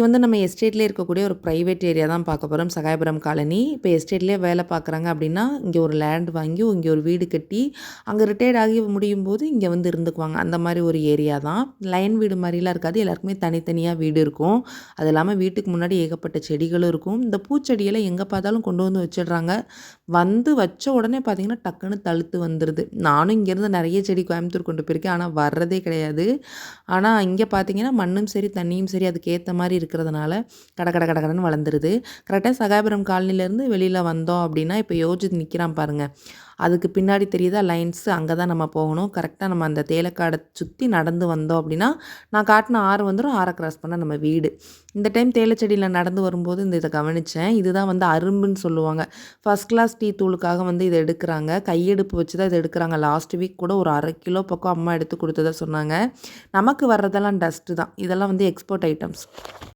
இன்றைக்கி வந்து நம்ம எஸ்டேட்லேயே இருக்கக்கூடிய ஒரு ப்ரைவேட் ஏரியா தான் பார்க்க போகிறோம். சகாயபுரம் காலனி. இப்போ எஸ்டேட்லேயே வேலை பார்க்குறாங்க அப்படின்னா, இங்கே ஒரு லேண்ட் வாங்கி இங்கே ஒரு வீடு கட்டி, அங்கே ரிட்டையர்ட் ஆகி முடியும்போது இங்கே வந்து இருந்துக்குவாங்க. அந்த மாதிரி ஒரு ஏரியா தான். லைன் வீடு மாதிரிலாம் இருக்காது. எல்லாருக்குமே தனித்தனியாக வீடு இருக்கும். அது இல்லாமல் வீட்டுக்கு முன்னாடி ஏகப்பட்ட செடிகளும் இருக்கும். இந்த பூச்செடியெல்லாம் எங்கே பார்த்தாலும் கொண்டு வந்து வச்சிடுறாங்க. வந்து வச்ச உடனே பார்த்திங்கன்னா டக்குன்னு தழுத்து வந்துடுது. நானும் இங்கேருந்து நிறைய செடி கோயம்புத்தூர் கொண்டு போயிருக்கேன். ஆனால் வர்றதே கிடையாது. ஆனால் இங்கே பார்த்திங்கன்னா மண்ணும் சரி தண்ணியும் சரி அதுக்கேற்ற மாதிரி இருக்கிறதுனால கடன்னு வளர்ந்துருது. கரெக்டாக சகாயபுரம் காலனிலேருந்து வெளியில் வந்தோம் அப்படின்னா, இப்போ யோசிச்சு நிற்கிறான் பாருங்கள். அதுக்கு பின்னாடி தெரியுதா லைன்ஸு, அங்கே தான் நம்ம போகணும். கரெக்டாக நம்ம அந்த தேயிலக்காடை சுற்றி நடந்து வந்தோம் அப்படின்னா, நான் காட்டின ஆறு வந்துடும். ஆறை கிராஸ் பண்ணால் நம்ம வீடு. இந்த டைம் தேயிலைச்செடியில் நடந்து வரும்போது இதை கவனித்தேன். இதுதான் வந்து அரும்புன்னு சொல்லுவாங்க. ஃபஸ்ட் கிளாஸ் டீ தூளுக்காக வந்து இதை எடுக்கிறாங்க. கையெடுப்பு வச்சு தான் இதை எடுக்கிறாங்க. லாஸ்ட் வீக் கூட ஒரு 1/2 கிலோ பக்கம் அம்மா எடுத்து கொடுத்ததா சொன்னாங்க. நமக்கு வர்றதெல்லாம் டஸ்ட்டு தான். இதெல்லாம் வந்து எக்ஸ்போர்ட் ஐட்டம்ஸ்.